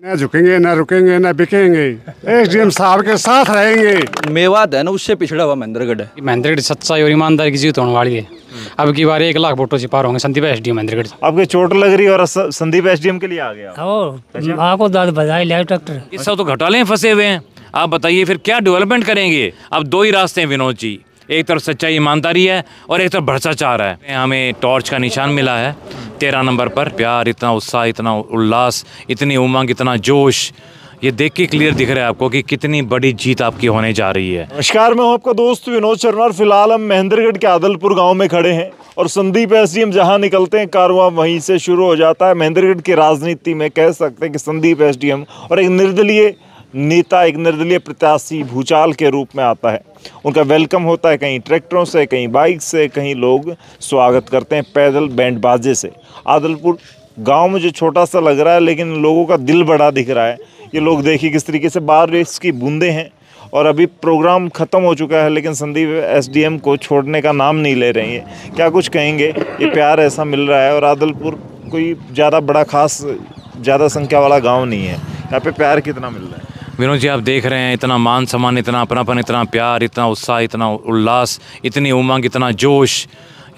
न झुकेंगे, न रुकेंगे, न बिकेंगे, एसडीएम साहब के साथ रहेंगे। मेवात है ना, उससे पिछड़ा हुआ महेंद्रगढ़ है। महेंद्रगढ़ सच्चाई और ईमानदारी की जीत होने वाली है। अब की बार 1 लाख वोटों से पार होंगे संदीप एसडीएम महेंद्रगढ़। आपके चोट लग रही और संदीप एसडीएम के लिए आ गया। माँ को दाद बजाई ले ट्रैक्टर। इस सब तो घोटाले में फंसे हुए हैं। आप बताइए फिर क्या डेवलपमेंट करेंगे। अब दो ही रास्ते हैं विनोद जी, एक तरफ सच्चाई ईमानदारी है और एक तरफ भ्रष्टाचार है। हमें टॉर्च का निशान मिला है 13 नंबर पर। प्यार, इतना उत्साह, इतना उल्लास, इतनी उमंग, इतना जोश, ये देख के क्लियर दिख रहा है आपको कि कितनी बड़ी जीत आपकी होने जा रही है। नमस्कार, मैं हूं आपका दोस्त विनोद शर्मा और फिलहाल हम महेंद्रगढ़ के आदलपुर गांव में खड़े हैं और संदीप एसडीएम जहां निकलते हैं कारवां वहीं से शुरू हो जाता है। महेंद्रगढ़ की राजनीति में कह सकते हैं कि संदीप एसडीएम और एक निर्दलीय नेता, एक निर्दलीय प्रत्याशी भूचाल के रूप में आता है। उनका वेलकम होता है कहीं ट्रैक्टरों से, कहीं बाइक से, कहीं लोग स्वागत करते हैं पैदल बैंड बाजे से। आदलपुर गांव मुझे छोटा सा लग रहा है लेकिन लोगों का दिल बड़ा दिख रहा है। ये लोग देखिए किस तरीके से बारिश की बूंदें हैं और अभी प्रोग्राम ख़त्म हो चुका है लेकिन संदीप एसडीएम को छोड़ने का नाम नहीं ले रहे हैं। क्या कुछ कहेंगे, ये प्यार ऐसा मिल रहा है। और आदलपुर कोई ज़्यादा बड़ा खास ज़्यादा संख्या वाला गांव नहीं है, यहाँ पे प्यार कितना मिल रहा है। विनोद जी, आप देख रहे हैं इतना मान सम्मान, इतना अपनापन, इतना प्यार, इतना उत्साह, इतना उल्लास, इतनी उमंग, इतना जोश,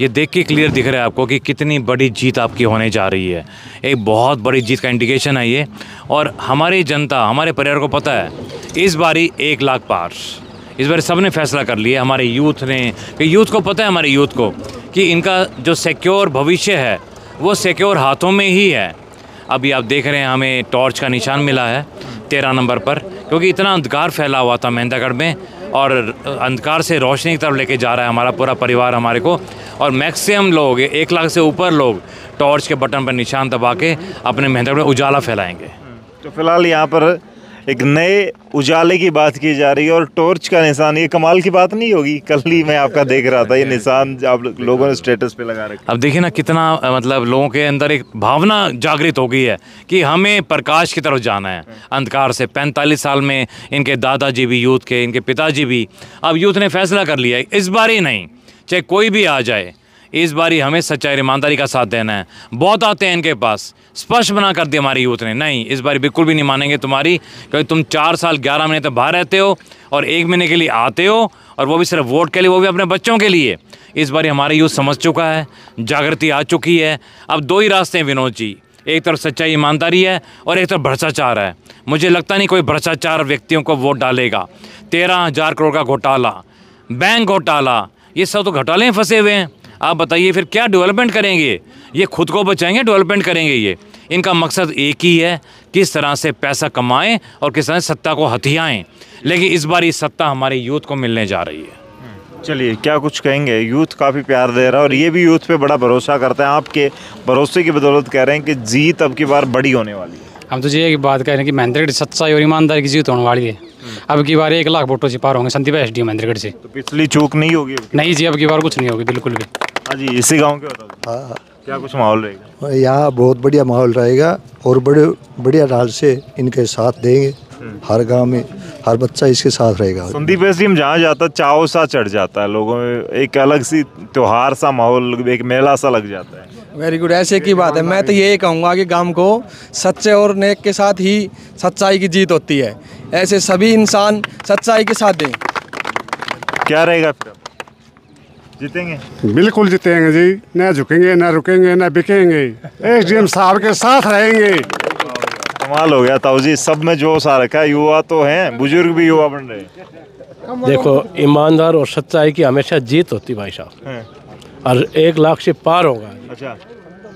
ये देख के क्लियर दिख रहा है आपको कि कितनी बड़ी जीत आपकी होने जा रही है। एक बहुत बड़ी जीत का इंडिकेशन है ये। और हमारी जनता, हमारे परिवार को पता है इस बारी 1 लाख पार। इस बार सबने फैसला कर लिया, हमारे यूथ ने, कि यूथ को पता है, हमारे यूथ को कि इनका जो सिक्योर भविष्य है वो सिक्योर हाथों में ही है। अभी आप देख रहे हैं हमें टॉर्च का निशान मिला है 13 नंबर पर, क्योंकि इतना अंधकार फैला हुआ था महेंद्रगढ़ में और अंधकार से रोशनी की तरफ लेके जा रहा है हमारा पूरा परिवार हमारे को। और मैक्सिमम लोग, 1 लाख से ऊपर लोग टॉर्च के बटन पर निशान दबा के अपने महेंद्रगढ़ में उजाला फैलाएंगे। तो फिलहाल यहाँ पर एक नए उजाले की बात की जा रही है और टॉर्च का निशान, ये कमाल की बात नहीं होगी। कल ही मैं आपका देख रहा था ये निशान आप लोगों ने स्टेटस पे लगा रखा। अब देखिए ना कितना मतलब लोगों के अंदर एक भावना जागृत हो गई है कि हमें प्रकाश की तरफ जाना है अंधकार से। 45 साल में इनके दादाजी भी यूथ के, इनके पिताजी भी, अब यूथ ने फैसला कर लिया है इस बार ही नहीं, चाहे कोई भी आ जाए, इस बारी हमें सच्चाई ईमानदारी का साथ देना है। बहुत आते हैं इनके पास, स्पष्ट बना कर दिया हमारी यूथ ने, नहीं इस बारी बिल्कुल भी नहीं मानेंगे तुम्हारी, क्योंकि तुम 4 साल 11 महीने तक बाहर रहते हो और 1 महीने के लिए आते हो और वो भी सिर्फ वोट के लिए, वो भी अपने बच्चों के लिए। इस बारी हमारी यूथ समझ चुका है, जागृति आ चुकी है। अब दो ही रास्ते हैं विनोद जी, एक तरफ सच्चाई ईमानदारी है और एक तरफ भ्रष्टाचार है। मुझे लगता नहीं कोई भ्रष्टाचार व्यक्तियों को वोट डालेगा। 13,000 करोड़ का घोटाला, बैंक घोटाला, ये सब तो घोटाले में फंसे हुए हैं। आप बताइए फिर क्या डेवलपमेंट करेंगे। ये खुद को बचाएंगे, डेवलपमेंट करेंगे। ये इनका मकसद एक ही है, किस तरह से पैसा कमाएं और किस तरह से सत्ता को हथियाएं। लेकिन इस बार ये सत्ता हमारे यूथ को मिलने जा रही है। चलिए, क्या कुछ कहेंगे। यूथ काफ़ी प्यार दे रहा है और ये भी यूथ पे बड़ा भरोसा करता है। आपके भरोसे की बदौलत कह रहे हैं कि जीत अब की बार बड़ी होने वाली है। हम तो ये बात कह रहे हैं कि महेंद्रगढ़ सच्चाई और ईमानदारी की जीत होने वाली है। अब की बार 1 लाख वोटों से पार होंगे संदीप एसडीएम महेंद्रगढ़ से। तो पिछली चूक नहीं होगी? नहीं जी, अब की बार कुछ नहीं होगी बिल्कुल भी। हाँ जी, इसी गांव के बताओ। हाँ, क्या कुछ माहौल रहेगा यहाँ? बहुत बढ़िया माहौल रहेगा और बड़े बढ़िया ढाल से इनके साथ देंगे। हर गांव में हर बच्चा इसके साथ रहेगा। संदीप एसडीएम जहाँ जाता है चाव सा चढ़ जाता है लोगों में, एक अलग सी त्योहार सा माहौल, एक मेला सा लग जाता है। वेरी गुड, ऐसे की बात है। मैं तो यही कहूँगा कि गांव को सच्चे और नेक के साथ ही सच्चाई की जीत होती है। ऐसे सभी इंसान सच्चाई के साथ दें। क्या रहेगा फिर? जीतेंगे? बिल्कुल जीतेंगे जी, न झुकेंगे, न रुकेंगे, न बिकेंगे, एसडीएम साहब के साथ रहेंगे। कमाल हो गया ताऊ जी, सब में जोश आ रखा है। युवा तो हैं, बुजुर्ग भी युवा बन रहे हैं। देखो, ईमानदार और सच्चाई की हमेशा जीत होती भाई साहब, और 1 लाख से पार होगा। अच्छा,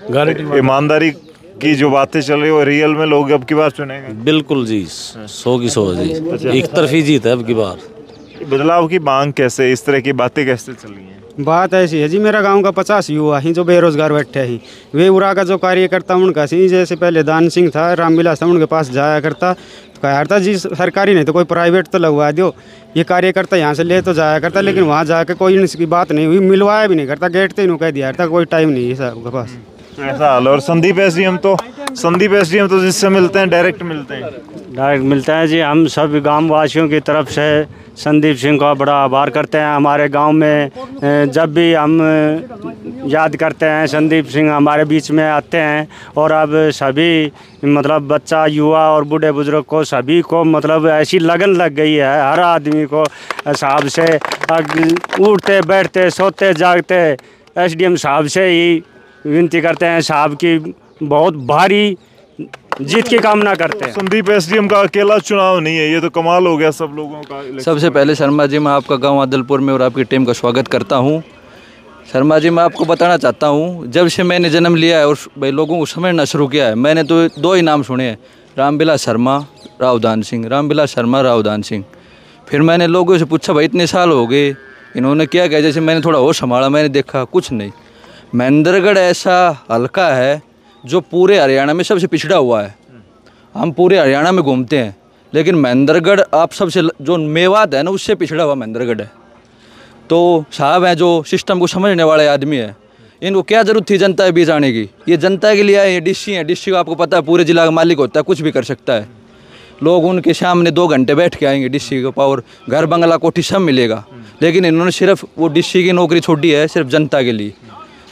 गारंटी। ईमानदारी की जो बातें चल रही है रियल में लोग अब की बार चुनेंगे? बिल्कुल जी, 100 की 100 जी। अच्छा। एक तरफी जीत है अब की बार। बदलाव की मांग कैसे, इस तरह की बातें कैसे चल रही हैं? बात ऐसी है जी, मेरा गांव का 50 युवा ही जो बेरोजगार बैठे हैं, वे उरा का जो कार्यकर्ता उनका सी, जैसे पहले दान सिंह था, रामविलास था, उनके पास जाया करता, कहा था जी सरकारी नहीं तो कोई प्राइवेट तो लगवा दो। ये कार्यकर्ता यहाँ से ले तो जाया करता, लेकिन वहाँ जाकर कोई इसकी बात नहीं हुई, मिलवाया भी नहीं करता, गेट पे ही कह दिया था कोई टाइम नहीं है साहब के पास। ऐसा हाल है। और संदीप एसडीएम तो जिससे मिलते हैं डायरेक्ट मिलते हैं जी। हम सब गांव वासियों की तरफ से संदीप सिंह का बड़ा आभार करते हैं। हमारे गांव में जब भी हम याद करते हैं संदीप सिंह हमारे बीच में आते हैं। और अब सभी मतलब बच्चा, युवा और बूढ़े बुजुर्ग को सभी को मतलब ऐसी लगन लग गई है हर आदमी को साहब से, उठते बैठते सोते जागते एसडीएम साहब से ही विनती करते हैं। साहब की बहुत भारी जीत की कामना करते हैं। संदीप एसडीएम का अकेला चुनाव नहीं है, ये तो कमाल हो गया सब लोगों का। सबसे पहले शर्मा जी, मैं आपका गांव आदलपुर में और आपकी टीम का स्वागत करता हूं। शर्मा जी, मैं आपको बताना चाहता हूं, जब से मैंने जन्म लिया है और भाई लोगों को समझना शुरू किया है, मैंने तो 2 ही नाम सुने हैं, रामविलास शर्मा, रावदान सिंह। रामविलास शर्मा, रावदान सिंह। फिर मैंने लोगों से पूछा भाई इतने साल हो गए इन्होंने क्या किया, जैसे मैंने थोड़ा होश संभाला, मैंने देखा कुछ नहीं। महेंद्रगढ़ ऐसा हल्का है जो पूरे हरियाणा में सबसे पिछड़ा हुआ है। हम पूरे हरियाणा में घूमते हैं लेकिन महेंद्रगढ़ आप सबसे जो मेवात है ना उससे पिछड़ा हुआ महेंद्रगढ़ है। तो साहब हैं जो सिस्टम को समझने वाले आदमी है, इनको क्या ज़रूरत थी जनता के बीच आने की। ये जनता के लिए आए, ये डीसी हैं। डीसी को आपको पता है पूरे जिला का मालिक होता है, कुछ भी कर सकता है। लोग उनके सामने 2 घंटे बैठ के आएंगे, डीसी का पावर, घर बंगला कोठी सब मिलेगा, लेकिन इन्होंने सिर्फ वो डीसी की नौकरी छोड़ी है सिर्फ जनता के लिए।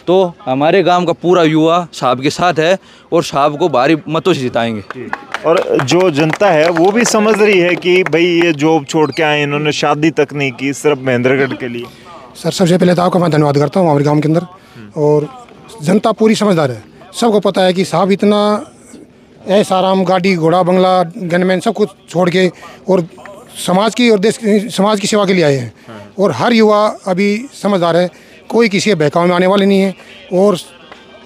तो हमारे गांव का पूरा युवा साहब के साथ है और साहब को भारी मतों से जिताएंगे। और जो जनता है वो भी समझ रही है कि भाई ये जॉब छोड़ के आए, इन्होंने शादी तक नहीं की सिर्फ महेंद्रगढ़ के लिए। सर सबसे पहले तो आपका मैं धन्यवाद करता हूँ हमारे गांव के अंदर। और जनता पूरी समझदार है, सबको पता है कि साहब इतना ऐसा आराम, गाड़ी घोड़ा बंगला गनमैन सब कुछ छोड़ के और समाज की और देश समाज की सेवा के लिए आए हैं। और हर युवा अभी समझदार है, कोई किसी के बहकाव में आने वाले नहीं है। और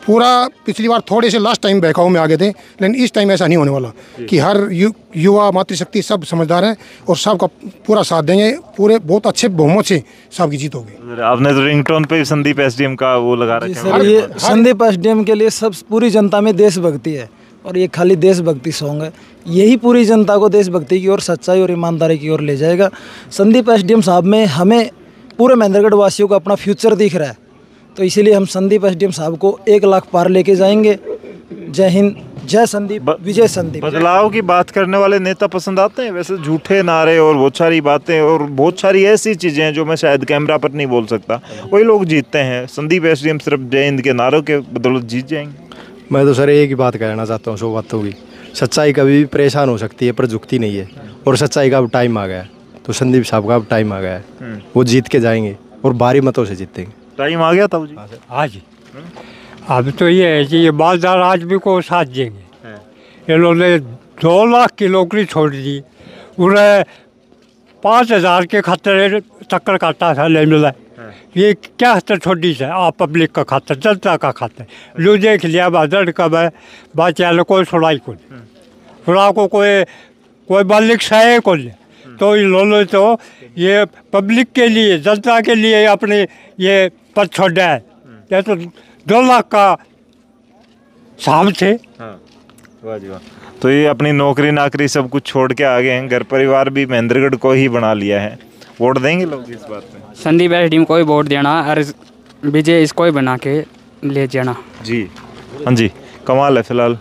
पूरा पिछली बार थोड़े से लास्ट टाइम बहकाव में आ गए थे, लेकिन इस टाइम ऐसा नहीं होने वाला कि हर युवा मातृशक्ति सब समझदार हैं और सबका पूरा साथ देंगे। पूरे बहुत अच्छे बहुमत से सबकी जीत होगी। आपने तो रिंगटोन पे संदीप एसडीएम का वो लगा रखा है। ये संदीप एसडीएम के लिए सब पूरी जनता में देशभक्ति है और ये खाली देशभक्ति सॉन्ग है, यही पूरी जनता को देशभक्ति की ओर, सच्चाई और ईमानदारी की ओर ले जाएगा। संदीप एसडीएम साहब में हमें पूरे महेंद्रगढ़ वासियों को अपना फ्यूचर दिख रहा है, तो इसीलिए हम संदीप एसडीएम साहब को 1 लाख पार लेके जाएंगे। जय हिंद, जय संदीप, विजय संदीप। बदलाव की बात करने वाले नेता पसंद आते हैं वैसे, झूठे नारे और बहुत सारी बातें और बहुत सारी ऐसी चीज़ें हैं जो मैं शायद कैमरा पर नहीं बोल सकता, वही लोग जीतते हैं। संदीप एसडीएम सिर्फ जय हिंद के नारों के बदौलत जीत जाएंगे। मैं तो सर एक ही बात कहना चाहता हूँ, 100 बातों की। सच्चाई कभी भी परेशान हो सकती है पर झुकती नहीं है, और सच्चाई का अब टाइम आ गया है। तो संदीप साहब का अब टाइम आ गया है, वो जीत के जाएंगे और भारी मतों से जीतेंगे। टाइम आ गया तब जी। हाँ जी, अब तो ये है कि ये मालदार आदमी को साथ देंगे। इन्होंने 2 लाख की नौकरी छोड़ दी, उन्हें 5000 के खातर चक्कर काटता था, नहीं मिला। ये क्या खातर छोड़ी है? आप पब्लिक का खातर, जनता का खातर। जो देख लिया बजट कब है, बात यार कोई सुनाई को सुना को कोई मालिक सहे को नहीं। तो इन्होंने तो ये पब्लिक के लिए, जनता के लिए अपने ये पद छोड़ा है। ये तो 2 लाख का साहब थे। वाह जी वाह। तो ये अपनी नौकरी नाकरी सब कुछ छोड़ के आ गए हैं, घर परिवार भी महेंद्रगढ़ को ही बना लिया है। वोट देंगे लोग इस बात में? संदीप एसडीएम को ही वोट देना और विजय इसको ही बना के ले जाना जी। हाँ जी, कमाल है। फिलहाल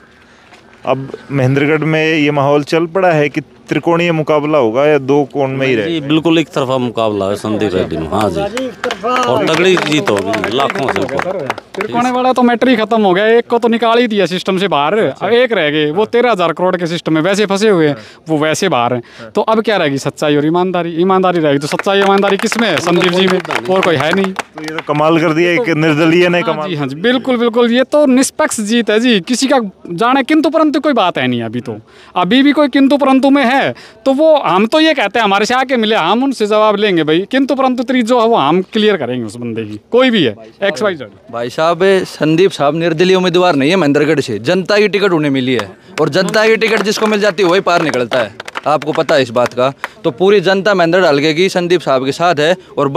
अब महेंद्रगढ़ में ये माहौल चल पड़ा है कि त्रिकोणीय मुकाबला होगा या 2 कोण में ही रहेगा? बिल्कुल एक तरफा मुकाबला है संदीप एसडीएम। हाँ जी, और तगड़ी जीत होगी लाखों से। त्रिकोणे वाला तो मैटर ही खत्म हो गया, एक को तो निकाल ही दिया सिस्टम से बाहर, अब एक रह गए, वो 13,000 करोड़ के सिस्टम में वैसे फंसे हुए हैं, वो वैसे बाहर हैं। तो अब क्या रहेगी? सच्चाई और ईमानदारी। ईमानदारी रहेगी तो सच्चाई ईमानदारी किसमें है? संदीप जी में, और कोई है नहीं। तो ये तो कमाल कर दिया, एक निर्दलीय ने कमाल। हाँ जी, बिल्कुल बिल्कुल, ये तो निष्पक्ष जीत है जी, किसी का जाने किंतु परंतु कोई बात है नहीं। अभी तो अभी भी कोई किंतु परंतु में है तो वो हम तो ये कहते हैं हमारे से आके मिले, हम उनसे जवाब लेंगे भाई, किंतु परंतु तरी जो है वो हम क्लियर करेंगे उस बंदे की, कोई भी है XYZ। भाई साहब, संदीप साहब निर्दलीय उम्मीदवार नहीं है महेंद्रगढ़ से, जनता की टिकट उन्हें मिली है और जनता की टिकट जिसको मिल जाती है वही पार निकलता है, आपको पता है इस बात का। तो पूरी जनता महेंद्रगढ़ हल्के की संदीप साहब के साथ है और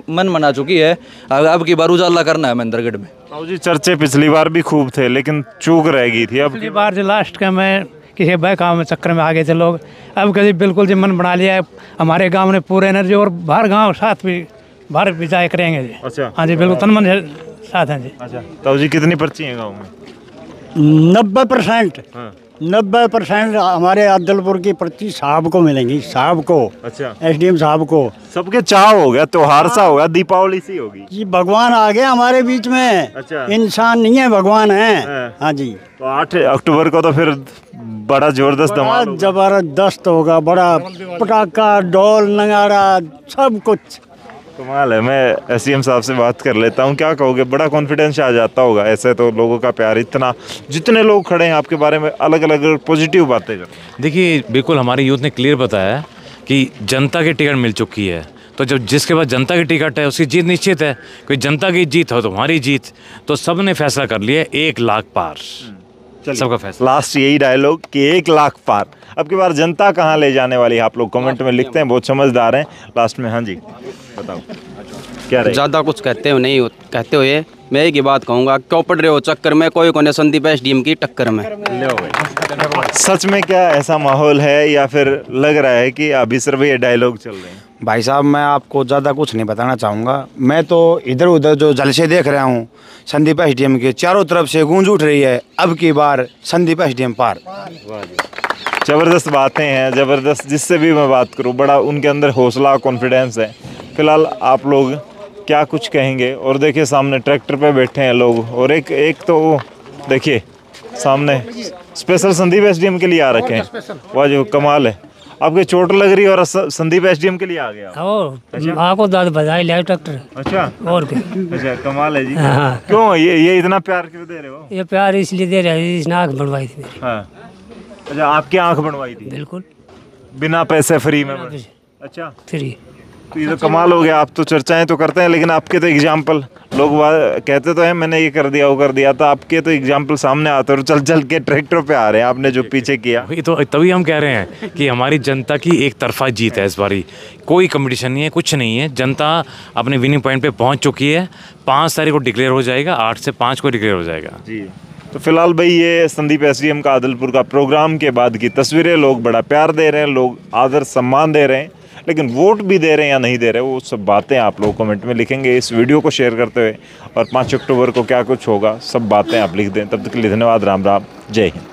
मन मना चुकी है। अब की बार उजाला करना है महेंद्रगढ़ में। जी, चर्चे पिछली बार भी खूब थे लेकिन चूक रह गई थी। अब पिछली बार जो लास्ट का मैं किसी बहकाव में चक्कर में आ गए थे लोग, अब कभी बिल्कुल जी मन बना लिया है। हमारे गांव ने पूरे एनर्जी और बाहर गांव साथ भी बाहर विजय करेंगे जी। अच्छा। हाँ जी, बिल्कुल तन मन साथ हैं जी। अच्छा ताऊ जी कितनी पर्ची हैं गाँव में? 90%। 90% हमारे अदलपुर की पर्ची साहब को मिलेंगी, साहब को। अच्छा एसडीएम साहब को। सबके चाह हो गया, त्योहार सा होगा, दीपावली सी होगी। जी भगवान आ गया हमारे बीच में। अच्छा इंसान नहीं है, भगवान है। हाँ जी। तो 8 अक्टूबर को तो फिर बड़ा जबरदस्त धमाल होगा। जबरदस्त होगा, बड़ा पटाखा, ढोल, नगाड़ा, सब कुछ कमाल है। मैं एसडीएम साहब से बात कर लेता हूँ, क्या कहोगे? बड़ा कॉन्फिडेंस आ जाता होगा ऐसे तो, लोगों का प्यार इतना, जितने लोग खड़े हैं आपके बारे में अलग अलग पॉजिटिव बातें कर। देखिए बिल्कुल हमारे यूथ ने क्लियर बताया कि जनता की टिकट मिल चुकी है, तो जब जिसके पास जनता की टिकट है उसकी जीत निश्चित है। कोई जनता की जीत हो तो हमारी जीत, तो सब ने फैसला कर लिया 1 लाख पार, सबका फैसला। लास्ट यही डायलॉग कि 1 लाख पार। अब की बार जनता कहाँ ले जाने वाली है? आप लोग कमेंट में लिखते हैं, बहुत समझदार हैं। लास्ट में हाँ जी बताओ क्या रहे? ज़्यादा कुछ कहते हो नहीं कहते हुए मैं एक ही बात कहूँगा, क्यों पड़ रहे हो चक्कर में, कोई कोने संदीप एसडीएम की टक्कर में। सच में क्या ऐसा माहौल है या फिर लग रहा है कि अभी सिर्फ ये डायलॉग चल रहे हैं? भाई साहब मैं आपको ज़्यादा कुछ नहीं बताना चाहूँगा। मैं तो इधर उधर जो जलसे देख रहा हूँ संदीप एसडीएम के, चारों तरफ से गूंज उठ रही है अब की बार संदीप एसडीएम पार। ज़बरदस्त बातें हैं, ज़बरदस्त। जिससे भी मैं बात करूँ बड़ा उनके अंदर हौसला, कॉन्फिडेंस है। फिलहाल आप लोग क्या कुछ कहेंगे? और देखिए सामने ट्रैक्टर पे बैठे हैं लोग, और एक तो देखिए सामने स्पेशल संदीप एसडीएम के लिए आ रखे हैं। वाह जो कमाल है, आपके चोट लग रही है और संदीप एसडीएम के लिए आ गया। आपको दाद बधाई ले ट्रैक्टर। अच्छा और क्या? अच्छा कमाल है जी। हाँ। क्यों ये इतना प्यार क्यों दे रहे हो? ये प्यार इसलिए दे रहे हैं, इसने आँख बनवाई थी मेरी। हाँ अच्छा आपकी आँख बनवाई थी? बिल्कुल बिना पैसे, फ्री में? अच्छा फ्री। तो ये तो कमाल हो गया। आप तो चर्चाएं तो करते हैं, लेकिन आपके तो एग्जाम्पल लोग कहते तो हैं मैंने ये कर दिया वो कर दिया, तो आपके तो एग्जाम्पल सामने आते और चल चल के ट्रैक्टर पे आ रहे हैं, आपने जो पीछे किया। वही तो तभी हम कह रहे हैं कि हमारी जनता की एक तरफा जीत है इस बारी, कोई कंपटीशन नहीं है, कुछ नहीं है। जनता अपने विनिंग पॉइंट पे पहुंच चुकी है। 5 तारीख को डिक्लेयर हो जाएगा, 8 से 5 को डिक्लेयर हो जाएगा जी। तो फिलहाल भाई ये संदीप एसडीएम का आदलपुर का प्रोग्राम के बाद की तस्वीरें, लोग बड़ा प्यार दे रहे हैं, लोग आदर सम्मान दे रहे हैं, लेकिन वोट भी दे रहे हैं या नहीं दे रहे, वो सब बातें आप लोग कमेंट में लिखेंगे। इस वीडियो को शेयर करते हुए, और 5 अक्टूबर को क्या कुछ होगा सब बातें आप लिख दें। तब तक के लिए धन्यवाद। राम राम, जय हिंद।